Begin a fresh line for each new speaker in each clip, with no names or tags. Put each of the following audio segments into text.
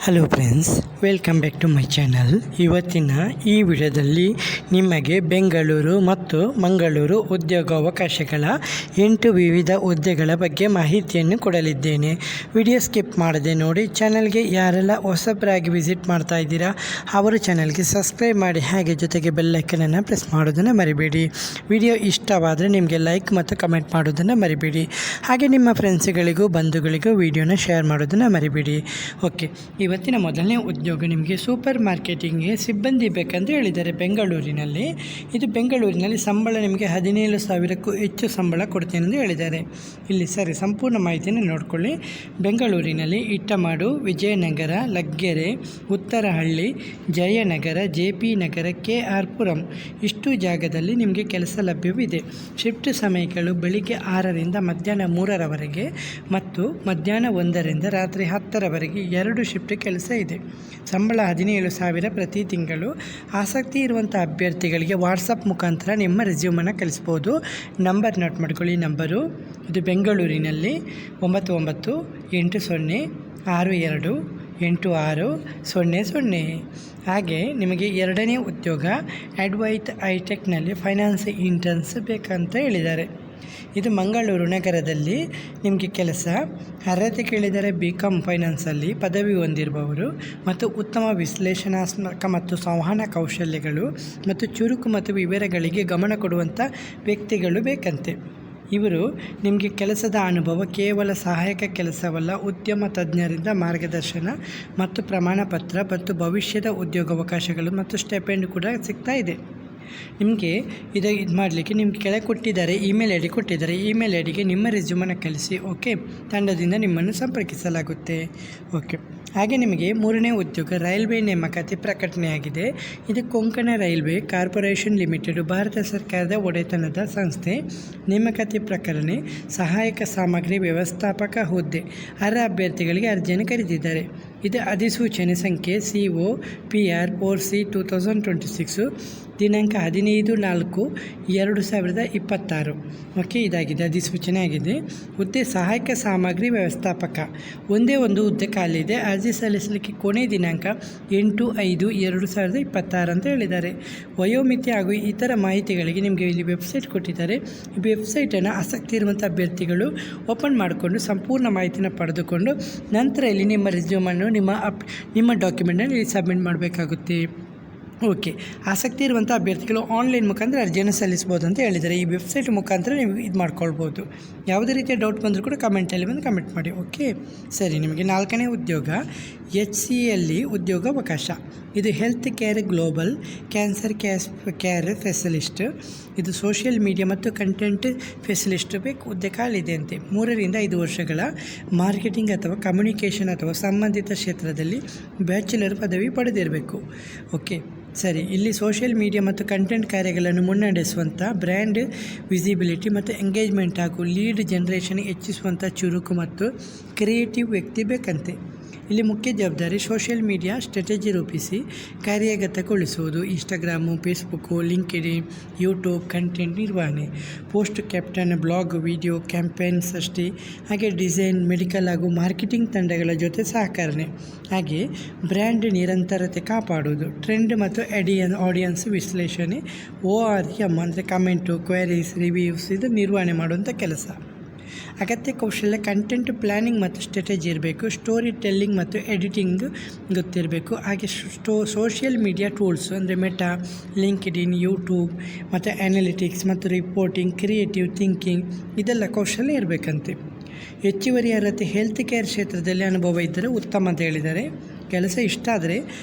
Hello friends, welcome back to my channel. ಇವತ್ತಿನ ಈ ವಿಡಿಯೋದಲ್ಲಿ ನಿಮಗೆ ಬೆಂಗಳೂರು ಮತ್ತು ಮಂಗಳೂರು ಉದ್ಯೋಗಾವಕಾಶಗಳ 8 ವಿವಿಧ ಹುದ್ದೆಗಳ ಬಗ್ಗೆ ಮಾಹಿತಿಯನ್ನು ಕೊಡಲಿದ್ದೇನೆ. ವಿಡಿಯೋ ಸ್ಕಿಪ್ ಮಾಡದೆ ನೋಡಿ. ಚಾನಲ್ಗೆ ಯಾರೆಲ್ಲ ಹೊಸಬರಾಗಿ ವಿಸಿಟ್ ಮಾಡ್ತಾ ಇದ್ದೀರಾ ಅವರು ಚಾನಲ್ಗೆ ಸಬ್ಸ್ಕ್ರೈಬ್ ಮಾಡಿ, ಹಾಗೆ ಜೊತೆಗೆ ಬೆಲ್ಲೈಕನನ್ನು ಪ್ರೆಸ್ ಮಾಡೋದನ್ನು ಮರಿಬೇಡಿ. ವಿಡಿಯೋ ಇಷ್ಟವಾದರೆ ನಿಮಗೆ ಲೈಕ್ ಮತ್ತು ಕಮೆಂಟ್ ಮಾಡೋದನ್ನು ಮರಿಬೇಡಿ. ಹಾಗೆ ನಿಮ್ಮ ಫ್ರೆಂಡ್ಸ್ಗಳಿಗೂ ಬಂಧುಗಳಿಗೂ ವಿಡಿಯೋನ ಶೇರ್ ಮಾಡೋದನ್ನು ಮರಿಬೇಡಿ. ಓಕೆ, ಇವತ್ತಿನ ಮೊದಲನೇ ಉದ್ಯೋಗ ನಿಮಗೆ ಸೂಪರ್ ಮಾರ್ಕೆಟಿಂಗ್ಗೆ ಸಿಬ್ಬಂದಿ ಬೇಕಂತ ಹೇಳಿದ್ದಾರೆ ಬೆಂಗಳೂರಿನಲ್ಲಿ. ಇದು ಬೆಂಗಳೂರಿನಲ್ಲಿ ಸಂಬಳ ನಿಮಗೆ 17,000ಕ್ಕೂ ಹೆಚ್ಚು ಸಂಬಳ ಕೊಡ್ತೇನೆ ಎಂದು ಹೇಳಿದ್ದಾರೆ. ಇಲ್ಲಿ ಸರಿ ಸಂಪೂರ್ಣ ಮಾಹಿತಿಯನ್ನು ನೋಡಿಕೊಳ್ಳಿ. ಬೆಂಗಳೂರಿನಲ್ಲಿ ಇಟ್ಟಮಾಡು, ವಿಜಯನಗರ, ಲಗ್ಗೆರೆ, ಉತ್ತರಹಳ್ಳಿ, ಜಯನಗರ, JP ನಗರ, KR ಪುರಂ ಇಷ್ಟು ಜಾಗದಲ್ಲಿ ನಿಮಗೆ ಕೆಲಸ ಲಭ್ಯವಿದೆ. ಶಿಫ್ಟ್ ಸಮಯಗಳು ಬೆಳಿಗ್ಗೆ 6ರಿಂದ ಮಧ್ಯಾಹ್ನ 3ರವರೆಗೆ ಮತ್ತು ಮಧ್ಯಾಹ್ನ 1ರಿಂದ ರಾತ್ರಿ 10ರವರೆಗೆ 2 ಶಿಫ್ಟ್ ಕೆಲಸ ಇದೆ. ಸಂಬಳ 17,000 ಪ್ರತಿ ತಿಂಗಳು. ಆಸಕ್ತಿ ಇರುವಂಥ ಅಭ್ಯರ್ಥಿಗಳಿಗೆ ವಾಟ್ಸಪ್ ಮುಖಾಂತರ ನಿಮ್ಮ ರೆಸ್ಯೂಮನ್ನು ಕಳಿಸ್ಬೋದು. ನಂಬರ್ ನೋಟ್ ಮಾಡ್ಕೊಳ್ಳಿ. ನಂಬರು ಇದು ಬೆಂಗಳೂರಿನಲ್ಲಿ 9980628600. ಹಾಗೆ ನಿಮಗೆ ಎರಡನೇ ಉದ್ಯೋಗ ಅಡ್ವೈತ್ ಹೈಟೆಕ್ನಲ್ಲಿ ಫೈನಾನ್ಸ್ ಇಂಟರ್ನ್ಸ್ ಬೇಕಂತ ಹೇಳಿದ್ದಾರೆ. ಇದು ಮಂಗಳೂರು ನಗರದಲ್ಲಿ ನಿಮಗೆ ಕೆಲಸ. ಅರ್ಹತೆ ಕೇಳಿದರೆ BCom ಫೈನಾನ್ಸಲ್ಲಿ ಪದವಿ ಹೊಂದಿರುವವರು ಮತ್ತು ಉತ್ತಮ ವಿಶ್ಲೇಷಣಾತ್ಮಕ ಮತ್ತು ಸಂವಹನ ಕೌಶಲ್ಯಗಳು ಮತ್ತು ಚುರುಕು ಮತ್ತು ವಿವರಗಳಿಗೆ ಗಮನ ಕೊಡುವಂಥ ವ್ಯಕ್ತಿಗಳು ಬೇಕಂತೆ. ಇವರು ನಿಮಗೆ ಕೆಲಸದ ಅನುಭವ ಕೇವಲ ಸಹಾಯಕ ಕೆಲಸವಲ್ಲ, ಉದ್ಯಮ ತಜ್ಞರಿಂದ ಮಾರ್ಗದರ್ಶನ ಮತ್ತು ಪ್ರಮಾಣಪತ್ರ ಮತ್ತು ಭವಿಷ್ಯದ ಉದ್ಯೋಗಾವಕಾಶಗಳು ಮತ್ತು ಸ್ಟೈಪೆಂಡ್ ಕೂಡ ಸಿಗ್ತಾ ಇದೆ. ನಿಮಗೆ ಇದು ಮಾಡಲಿಕ್ಕೆ ನಿಮಗೆ ಕೆಳಗೆ ಕೊಟ್ಟಿದ್ದಾರೆ, ಇಮೇಲ್ ID ಕೊಟ್ಟಿದ್ದಾರೆ. ಇಮೇಲ್ IDಗೆ ನಿಮ್ಮ ರೆಸ್ಯೂಮನ್ನು ಕಳಿಸಿ. ಓಕೆ, ತಂಡದಿಂದ ನಿಮ್ಮನ್ನು ಸಂಪರ್ಕಿಸಲಾಗುತ್ತೆ. ಓಕೆ, ಹಾಗೆ ನಿಮಗೆ ಮೂರನೇ ಉದ್ಯೋಗ ರೈಲ್ವೆ ನೇಮಕಾತಿ ಪ್ರಕಟಣೆಯಾಗಿದೆ. ಇದು Konkan railway corporation limited Bharat ಸರ್ಕಾರದ ಒಡೆತನದ ಸಂಸ್ಥೆ. ನೇಮಕಾತಿ ಪ್ರಕರಣ ಸಹಾಯಕ ಸಾಮಗ್ರಿ ವ್ಯವಸ್ಥಾಪಕ ಹುದ್ದೆ. ಅರ್ಹ ಅಭ್ಯರ್ಥಿಗಳಿಗೆ ಅರ್ಜಿಯನ್ನು ಕರೆದಿದ್ದಾರೆ. ಇದು ಅಧಿಸೂಚನೆ ಸಂಖ್ಯೆ COPR 4C/2026 ದಿನಾಂಕ 15/4/2026. ಓಕೆ, ಇದಾಗಿದೆ, ಅಧಿಸೂಚನೆ ಆಗಿದೆ. ಹುದ್ದೆ ಸಹಾಯಕ ಸಾಮಗ್ರಿ ವ್ಯವಸ್ಥಾಪಕ. ಒಂದೇ ಒಂದು ಹುದ್ದೆ ಖಾಲಿ ಇದೆ. ಅರ್ಜಿ ಸಲ್ಲಿಸಲಿಕ್ಕೆ ಕೊನೆ ದಿನಾಂಕ 8/5/2026 ಅಂತ ಹೇಳಿದ್ದಾರೆ. ವಯೋಮಿತಿ ಹಾಗೂ ಇತರ ಮಾಹಿತಿಗಳಿಗೆ ನಿಮಗೆ ಇಲ್ಲಿ ವೆಬ್ಸೈಟ್ ಕೊಟ್ಟಿದ್ದಾರೆ. ಈ ವೆಬ್ಸೈಟನ್ನು ಆಸಕ್ತಿ ಇರುವಂಥ ಅಭ್ಯರ್ಥಿಗಳು ಓಪನ್ ಮಾಡಿಕೊಂಡು ಸಂಪೂರ್ಣ ಮಾಹಿತಿನ ಪಡೆದುಕೊಂಡು ನಂತರ ಇಲ್ಲಿ ನಿಮ್ಮ ರೆಸ್ಯೂಮನ್ನು ನಿಮ್ಮ ಡಾಕ್ಯುಮೆಂಟನ್ನು ಇಲ್ಲಿ ಸಬ್ಮಿಟ್ ಮಾಡಬೇಕಾಗುತ್ತೆ. ಓಕೆ, ಆಸಕ್ತಿ ಇರುವಂಥ ಅಭ್ಯರ್ಥಿಗಳು ಆನ್ಲೈನ್ ಮುಖಾಂತರ ಅರ್ಜಿಯನ್ನು ಸಲ್ಲಿಸ್ಬೋದು ಅಂತ ಹೇಳಿದ್ದಾರೆ. ಈ ವೆಬ್ಸೈಟ್ ಮುಖಾಂತರ ನೀವು ಇದು ಮಾಡ್ಕೊಳ್ಬೋದು. ಯಾವುದೇ ರೀತಿಯ ಡೌಟ್ ಬಂದರೂ ಕೂಡ ಕಮೆಂಟಲ್ಲಿ ಬಂದು ಕಮೆಂಟ್ ಮಾಡಿ. ಓಕೆ, ಸರಿ. ನಿಮಗೆ ನಾಲ್ಕನೇ ಉದ್ಯೋಗ HCLಲ್ಲಿ ಉದ್ಯೋಗಾವಕಾಶ. ಇದು health care global cancer care specialist. ಇದು ಸೋಷಿಯಲ್ ಮೀಡಿಯಾ ಮತ್ತು ಕಂಟೆಂಟ್ ಸ್ಪೆಷಲಿಸ್ಟ್ ಬೇಕು. ಹುದ್ದೆ ಖಾಲಿದೆ ಅಂತೆ. 3ರಿಂದ 5 ವರ್ಷಗಳ ಮಾರ್ಕೆಟಿಂಗ್ ಅಥವಾ ಕಮ್ಯುನಿಕೇಷನ್ ಅಥವಾ ಸಂಬಂಧಿತ ಕ್ಷೇತ್ರದಲ್ಲಿ ಬ್ಯಾಚುಲರ್ ಪದವಿ ಪಡೆದಿರಬೇಕು. ಓಕೆ, ಸರಿ. ಇಲ್ಲಿ ಸೋಷಿಯಲ್ ಮೀಡಿಯಾ ಮತ್ತು ಕಂಟೆಂಟ್ ಕಾರ್ಯಗಳನ್ನು ಮುನ್ನಡೆಸುವಂಥ ಬ್ರ್ಯಾಂಡ್ ವಿಸಿಬಿಲಿಟಿ ಮತ್ತು ಎಂಗೇಜ್ಮೆಂಟ್ ಹಾಗೂ ಲೀಡ್ ಜನರೇಷನ್ ಹೆಚ್ಚಿಸುವಂಥ ಚುರುಕು ಮತ್ತು ಕ್ರಿಯೇಟಿವ್ ವ್ಯಕ್ತಿ ಬೇಕಂತೆ. ಇಲ್ಲಿ ಮುಖ್ಯ ಜವಾಬ್ದಾರಿ ಸೋಷಿಯಲ್ ಮೀಡಿಯಾ ಸ್ಟ್ರಾಟಜಿ ರೂಪಿಸಿ ಕಾರ್ಯಗತಗೊಳಿಸುವುದು. Instagram, Facebook, LinkedIn, YouTube content ನಿರ್ವಹಣೆ, post caption, blog, video campaign ಸೃಷ್ಟಿ, ಹಾಗೆ ಡಿಸೈನ್, ಮೆಡಿಕಲ್ ಹಾಗೂ ಮಾರ್ಕೆಟಿಂಗ್ ತಂಡಗಳ ಜೊತೆ ಸಹಕರಣೆ, ಹಾಗೆ ಬ್ರ್ಯಾಂಡ್ ನಿರಂತರತೆ ಕಾಪಾಡುವುದು, ಟ್ರೆಂಡ್ ಮತ್ತು ಆಡಿಯನ್ಸ್ ವಿಶ್ಲೇಷಣೆ, ORM ಅಂದರೆ ಕಮೆಂಟು, ಕ್ವೆರೀಸ್, ರಿವ್ಯೂಸ್ ಇದು ನಿರ್ವಹಣೆ ಮಾಡುವಂಥ ಕೆಲಸ. ಅಗತ್ಯ ಕೌಶಲ್ಯ ಕಂಟೆಂಟ್ ಪ್ಲ್ಯಾನಿಂಗ್ ಮತ್ತು ಸ್ಟ್ರಾಟಜಿ ಇರಬೇಕು. ಸ್ಟೋರಿ ಟೆಲ್ಲಿಂಗ್ ಮತ್ತು ಎಡಿಟಿಂಗ್ ಗೊತ್ತಿರಬೇಕು. ಹಾಗೆ ಸೋಷಿಯಲ್ ಮೀಡಿಯಾ ಟೂಲ್ಸ್ ಅಂದರೆ ಮೆಟಾ, ಲಿಂಕ್ಡ್ಇನ್, ಯೂಟ್ಯೂಬ್ ಮತ್ತು ಅನಾಲಿಟಿಕ್ಸ್ ಮತ್ತು ರಿಪೋರ್ಟಿಂಗ್, ಕ್ರಿಯೇಟಿವ್ ಥಿಂಕಿಂಗ್ ಇದೆಲ್ಲ ಕೌಶಲ್ಯ ಇರಬೇಕಂತೆ. ಹೆಚ್ಚುವರಿ ಅರ್ಹತೆ ಹೆಲ್ತ್ ಕೇರ್ ಕ್ಷೇತ್ರದಲ್ಲಿ ಅನುಭವ ಇದ್ದರೆ ಉತ್ತಮ ಅಂತ ಹೇಳಿದ್ದಾರೆ. ಕೆಲಸ ಇಷ್ಟ ಆದರೆ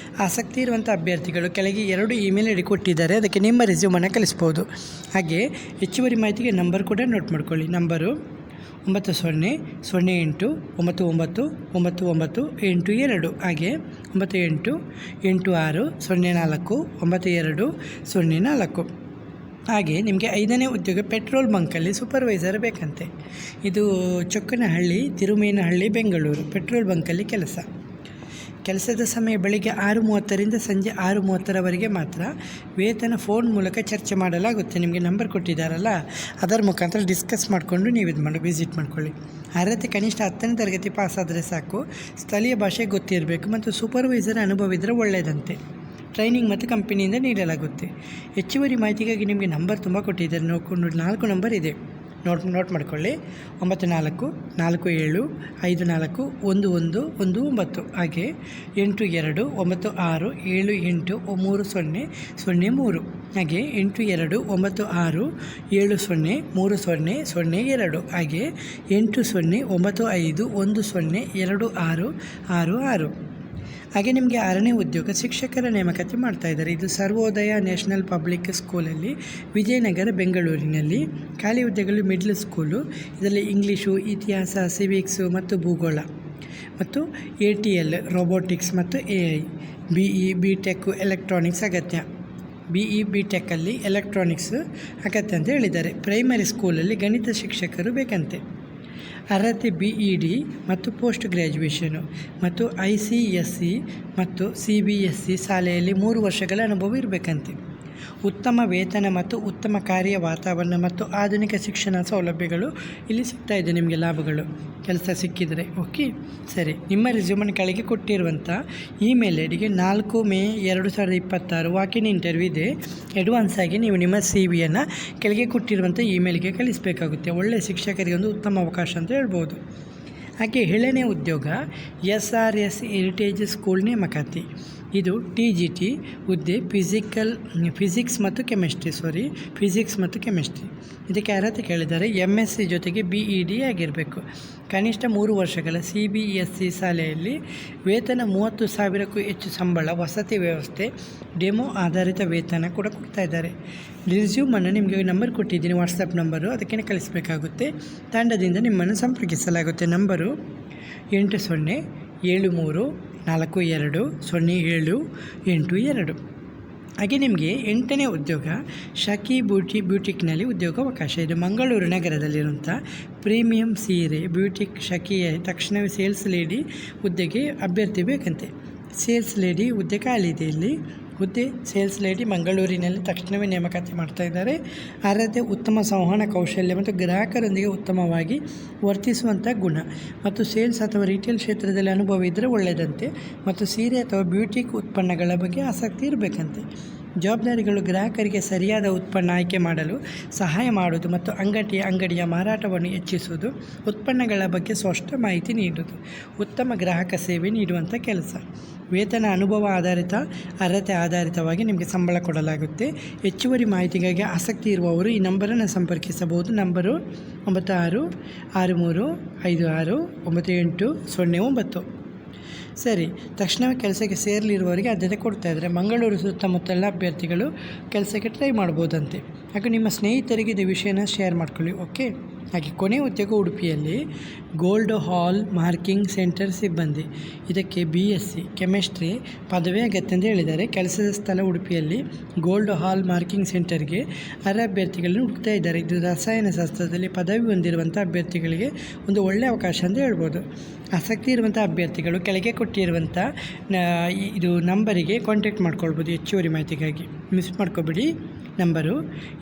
ಆಸಕ್ತಿ ಇರುವಂಥ ಅಭ್ಯರ್ಥಿಗಳು ಕೆಳಗೆ 2 ಇಮೇಲ್ ID ಕೊಟ್ಟಿದ್ದಾರೆ, ಅದಕ್ಕೆ ನಿಮ್ಮ ರೆಸ್ಯೂಮನ್ನು ಕಳಿಸ್ಬೋದು. ಹಾಗೆ ಹೆಚ್ಚುವರಿ ಮಾಹಿತಿಗೆ ನಂಬರ್ ಕೂಡ ನೋಟ್ ಮಾಡ್ಕೊಳ್ಳಿ. ನಂಬರು 9008999992, ಹಾಗೆ 9886049204. ಹಾಗೆ ನಿಮಗೆ 5ನೇ ಉದ್ಯೋಗ ಪೆಟ್ರೋಲ್ ಬಂಕಲ್ಲಿ ಸೂಪರ್ವೈಸರ್ ಬೇಕಂತೆ. ಇದು ಚೊಕ್ಕನಹಳ್ಳಿ, ತಿರುಮೇನಹಳ್ಳಿ, ಬೆಂಗಳೂರು. ಪೆಟ್ರೋಲ್ ಬಂಕಲ್ಲಿ ಕೆಲಸದ ಸಮಯ ಬೆಳಿಗ್ಗೆ 6:30ರಿಂದ ಸಂಜೆ 6:30ರವರೆಗೆ ಮಾತ್ರ. ವೇತನ ಫೋನ್ ಮೂಲಕ ಚರ್ಚೆ ಮಾಡಲಾಗುತ್ತೆ. ನಿಮಗೆ ನಂಬರ್ ಕೊಟ್ಟಿದ್ದಾರಲ್ಲ, ಅದರ ಮುಖಾಂತರ ಡಿಸ್ಕಸ್ ಮಾಡಿಕೊಂಡು ನೀವು ವಿಸಿಟ್ ಮಾಡ್ಕೊಳ್ಳಿ. ಅರ್ಹತೆ ಕನಿಷ್ಠ 10ನೇ ತರಗತಿ ಪಾಸಾದರೆ ಸಾಕು. ಸ್ಥಳೀಯ ಭಾಷೆ ಗೊತ್ತಿರಬೇಕು ಮತ್ತು ಸೂಪರ್ವೈಸರ್ ಅನುಭವ ಇದ್ದರೆ ಒಳ್ಳೆಯದಂತೆ. ಟ್ರೈನಿಂಗ್ ಮತ್ತು ಕಂಪನಿಯಿಂದ ನೀಡಲಾಗುತ್ತೆ. ಹೆಚ್ಚುವರಿ ಮಾಹಿತಿಗಾಗಿ ನಿಮಗೆ ನಂಬರ್ ತುಂಬ ಕೊಟ್ಟಿದ್ದಾರೆ. 4 ನಂಬರ್ ಇದೆ, ನೋಟ್ ಮಾಡ್ಕೊಳ್ಳಿ. 9447541119, ಹಾಗೆ 8296783003, ಹಾಗೆ 8296703002, ಹಾಗೆ 8095102666. ಹಾಗೆ ನಿಮಗೆ 6ನೇ ಉದ್ಯೋಗ ಶಿಕ್ಷಕರ ನೇಮಕಾತಿ ಮಾಡ್ತಾಯಿದ್ದಾರೆ. ಇದು ಸರ್ವೋದಯ ನ್ಯಾಷನಲ್ ಪಬ್ಲಿಕ್ ಸ್ಕೂಲಲ್ಲಿ ವಿಜಯನಗರ, ಬೆಂಗಳೂರಿನಲ್ಲಿ. ಖಾಲಿ ಹುದ್ದೆಗಳು ಮಿಡ್ಲ್ ಸ್ಕೂಲು. ಇದರಲ್ಲಿ ಇಂಗ್ಲೀಷು, ಇತಿಹಾಸ, ಸಿವಿಕ್ಸು ಮತ್ತು ಭೂಗೋಳ ಮತ್ತು ATL ರೋಬೋಟಿಕ್ಸ್ ಮತ್ತು AI. BE BTech ಎಲೆಕ್ಟ್ರಾನಿಕ್ಸ್ ಅಗತ್ಯ. BE BTechಲ್ಲಿ ಎಲೆಕ್ಟ್ರಾನಿಕ್ಸ್ ಅಗತ್ಯ ಅಂತ ಹೇಳಿದ್ದಾರೆ. ಪ್ರೈಮರಿ ಸ್ಕೂಲಲ್ಲಿ ಗಣಿತ ಶಿಕ್ಷಕರು ಬೇಕಂತೆ. ಅರ್ಹತೆ BEd ಮತ್ತು ಪೋಸ್ಟ್ ಗ್ರ್ಯಾಜುಯೇಷನು ಮತ್ತು ICSE ಮತ್ತು CBSE ಶಾಲೆಯಲ್ಲಿ 3 ವರ್ಷಗಳ ಅನುಭವ ಇರಬೇಕಂತೆ. ಉತ್ತಮ ವೇತನ ಮತ್ತು ಉತ್ತಮ ಕಾರ್ಯ ವಾತಾವರಣ ಮತ್ತು ಆಧುನಿಕ ಶಿಕ್ಷಣ ಸೌಲಭ್ಯಗಳು ಇಲ್ಲಿ ಸಿಗ್ತಾ ಇದೆ. ನಿಮಗೆ ಲಾಭಗಳು ಕೆಲಸ ಸಿಕ್ಕಿದರೆ ಓಕೆ. ಸರಿ, ನಿಮ್ಮ ರೆಸ್ಯೂಮನ್ನು ಕೆಳಗೆ ಕೊಟ್ಟಿರುವಂಥ ಇಮೇಲ್ ಐಡಿಗೆ 4 ಮೇ 2026 ವಾಕಿನ್ ಇಂಟರ್ವ್ಯೂ ಇದೆ. ಅಡ್ವಾನ್ಸ್ ಆಗಿ ನೀವು ನಿಮ್ಮ CV-ಯನ್ನು ಕೆಳಗೆ ಕೊಟ್ಟಿರುವಂಥ ಇಮೇಲ್ಗೆ ಕಳಿಸಬೇಕಾಗುತ್ತೆ. ಒಳ್ಳೆಯ ಶಿಕ್ಷಕರಿಗೆ ಒಂದು ಉತ್ತಮ ಅವಕಾಶ ಅಂತ ಹೇಳ್ಬೋದು. ಹಾಗೆ 7ನೇ ಉದ್ಯೋಗ SRS ಹೆರಿಟೇಜ್ ಸ್ಕೂಲ್ ನೇಮಕಾತಿ. ಇದು TGT ಹುದ್ದೆ. ಫಿಸಿಕ್ಸ್ ಮತ್ತು ಕೆಮಿಸ್ಟ್ರಿ. ಇದಕ್ಕೆ ಅರ್ಹತೆ ಕೇಳಿದ್ದಾರೆ. MSc ಜೊತೆಗೆ BEd ಆಗಿರಬೇಕು. ಕನಿಷ್ಠ 3 ವರ್ಷಗಳ CBSE ಶಾಲೆಯಲ್ಲಿ. ವೇತನ 30,000ಕ್ಕೂ ಹೆಚ್ಚು ಸಂಬಳ, ವಸತಿ ವ್ಯವಸ್ಥೆ, ಡೆಮೋ ಆಧಾರಿತ ವೇತನ ಕೂಡ ಕೊಡ್ತಾ ಇದ್ದಾರೆ. ರೆಸ್ಯೂಮನ್ನು ನಿಮಗೆ ನಂಬರ್ ಕೊಟ್ಟಿದ್ದೀನಿ, ವಾಟ್ಸಪ್ ನಂಬರು, ಅದಕ್ಕೆ ಕಳಿಸಬೇಕಾಗುತ್ತೆ. ತಂಡದಿಂದ ನಿಮ್ಮನ್ನು ಸಂಪರ್ಕಿಸಲಾಗುತ್ತೆ. ನಂಬರು 8073420782. ಹಾಗೆ ನಿಮಗೆ 8ನೇ ಉದ್ಯೋಗ ಶಕಿ ಬ್ಯೂಟಿಕ್ನಲ್ಲಿ ಉದ್ಯೋಗಾವಕಾಶ. ಇದು ಮಂಗಳೂರು ನಗರದಲ್ಲಿರುವಂಥ ಪ್ರೀಮಿಯಂ ಸೀರೆ ಬ್ಯೂಟಿಕ್ ಶಕಿಯ ತಕ್ಷಣವೇ ಸೇಲ್ಸ್ ಲೇಡಿ ಹುದ್ದೆಗೆ ಅಭ್ಯರ್ಥಿ ಬೇಕಂತೆ. ಸೇಲ್ಸ್ ಲೇಡಿ ಹುದ್ದೆ ಖಾಲಿ ಇದೆ ಇಲ್ಲಿ. ಹುದ್ದೆ ಸೇಲ್ಸ್ ಲೇಡಿ ಮಂಗಳೂರಿನಲ್ಲಿ ತಕ್ಷಣವೇ ನೇಮಕಾತಿ ಮಾಡ್ತಾ ಇದ್ದಾರೆ. ಅರ್ಹತೆ ಉತ್ತಮ ಸಂವಹನ ಕೌಶಲ್ಯ ಮತ್ತು ಗ್ರಾಹಕರೊಂದಿಗೆ ಉತ್ತಮವಾಗಿ ವರ್ತಿಸುವಂಥ ಗುಣ ಮತ್ತು ಸೇಲ್ಸ್ ಅಥವಾ ರಿಟೇಲ್ ಕ್ಷೇತ್ರದಲ್ಲಿ ಅನುಭವ ಇದ್ದರೆ ಒಳ್ಳೆಯದಂತೆ. ಮತ್ತು ಸೀರೆ ಅಥವಾ ಬ್ಯೂಟಿಕ್ ಉತ್ಪನ್ನಗಳ ಬಗ್ಗೆ ಆಸಕ್ತಿ ಇರಬೇಕಂತೆ. ಜವಾಬ್ದಾರಿಗಳು ಗ್ರಾಹಕರಿಗೆ ಸರಿಯಾದ ಉತ್ಪನ್ನ ಆಯ್ಕೆ ಮಾಡಲು ಸಹಾಯ ಮಾಡುವುದು ಮತ್ತು ಅಂಗಡಿಯ ಮಾರಾಟವನ್ನು ಹೆಚ್ಚಿಸುವುದು, ಉತ್ಪನ್ನಗಳ ಬಗ್ಗೆ ಸ್ಪಷ್ಟ ಮಾಹಿತಿ ನೀಡುವುದು, ಉತ್ತಮ ಗ್ರಾಹಕ ಸೇವೆ ನೀಡುವಂಥ ಕೆಲಸ. ವೇತನ ಅನುಭವ ಆಧಾರಿತ, ಅರ್ಹತೆ ಆಧಾರಿತವಾಗಿ ನಿಮಗೆ ಸಂಬಳ ಕೊಡಲಾಗುತ್ತೆ. ಹೆಚ್ಚುವರಿ ಮಾಹಿತಿಗಾಗಿ ಆಸಕ್ತಿ ಇರುವವರು ಈ ನಂಬರನ್ನು ಸಂಪರ್ಕಿಸಬಹುದು. ನಂಬರು 9663569809. ಸರಿ, ತಕ್ಷಣವೇ ಕೆಲಸಕ್ಕೆ ಸೇರಲಿರುವವರಿಗೆ ಆದ್ಯತೆ ಕೊಡ್ತಾಯಿದ್ದಾರೆ. ಮಂಗಳೂರು ಸುತ್ತಮುತ್ತಲ ಅಭ್ಯರ್ಥಿಗಳು ಕೆಲಸಕ್ಕೆ ಟ್ರೈ ಮಾಡ್ಬೋದಂತೆ. ಹಾಗೆ ನಿಮ್ಮ ಸ್ನೇಹಿತರಿಗೆ ಇದು ವಿಷಯನ ಶೇರ್ ಮಾಡ್ಕೊಳ್ಳಿ ಓಕೆ. ಹಾಗೆ ಕೊನೆಯ ಉದ್ಯೋಗ ಉಡುಪಿಯಲ್ಲಿ ಗೋಲ್ಡ್ ಹಾಲ್ ಮಾರ್ಕಿಂಗ್ ಸೆಂಟರ್ ಸಿಬ್ಬಂದಿ. ಇದಕ್ಕೆ BSc ಕೆಮಿಸ್ಟ್ರಿ ಪದವಿ ಅಗತ್ಯ ಅಂತ ಹೇಳಿದ್ದಾರೆ. ಕೆಲಸದ ಸ್ಥಳ ಉಡುಪಿಯಲ್ಲಿ ಗೋಲ್ಡ್ ಹಾಲ್ ಮಾರ್ಕಿಂಗ್ ಸೆಂಟರ್ಗೆ ಅರ್ಹ ಅಭ್ಯರ್ಥಿಗಳನ್ನು ಹುಡುಕ್ತಾ ಇದ್ದಾರೆ. ಇದು ರಸಾಯನಶಾಸ್ತ್ರದಲ್ಲಿ ಪದವಿ ಹೊಂದಿರುವಂಥ ಅಭ್ಯರ್ಥಿಗಳಿಗೆ ಒಂದು ಒಳ್ಳೆಯ ಅವಕಾಶ ಅಂತ ಹೇಳ್ಬೋದು. ಆಸಕ್ತಿ ಇರುವಂಥ ಅಭ್ಯರ್ಥಿಗಳು ಕೆಳಗೆ ಕೊಟ್ಟಿರುವಂಥ ಇದು ನಂಬರಿಗೆ ಕಾಂಟ್ಯಾಕ್ಟ್ ಮಾಡ್ಕೊಳ್ಬೋದು ಹೆಚ್ಚುವರಿ ಮಾಹಿತಿಗಾಗಿ. ಮಿಸ್ ಮಾಡ್ಕೊಬೇಡಿ. ನಂಬರು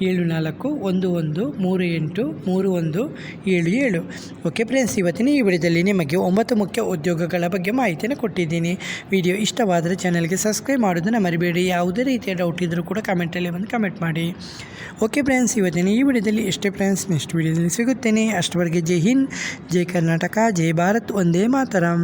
7411383177. ಓಕೆ ಫ್ರೆಂಡ್ಸ್, ಇವತ್ತಿನ ಈ ವಿಡಿಯೋದಲ್ಲಿ ನಿಮಗೆ 9 ಮುಖ್ಯ ಉದ್ಯೋಗಗಳ ಬಗ್ಗೆ ಮಾಹಿತಿಯನ್ನು ಕೊಟ್ಟಿದ್ದೀನಿ. ವಿಡಿಯೋ ಇಷ್ಟವಾದರೆ ಚಾನಲ್ಗೆ ಸಬ್ಸ್ಕ್ರೈಬ್ ಮಾಡೋದನ್ನು ಮರಿಬೇಡಿ. ಯಾವುದೇ ರೀತಿಯ ಡೌಟ್ ಇದ್ದರೂ ಕೂಡ ಕಮೆಂಟಲ್ಲಿ ಬಂದು ಕಮೆಂಟ್ ಮಾಡಿ. ಓಕೆ ಫ್ರೆಂಡ್ಸ್, ಇವತ್ತಿನ ಈ ವಿಡಿಯೋದಲ್ಲಿ ಇಷ್ಟೇ ಫ್ರೆಂಡ್ಸ್. ನೆಕ್ಸ್ಟ್ ವಿಡಿಯೋದಲ್ಲಿ ಸಿಗುತ್ತೇನೆ. ಅಷ್ಟವರೆಗೆ ಜೈ ಹಿಂದ್, ಜೈ ಕರ್ನಾಟಕ, ಜೈ ಭಾರತ್, ವಂದೇ ಮಾತರಂ.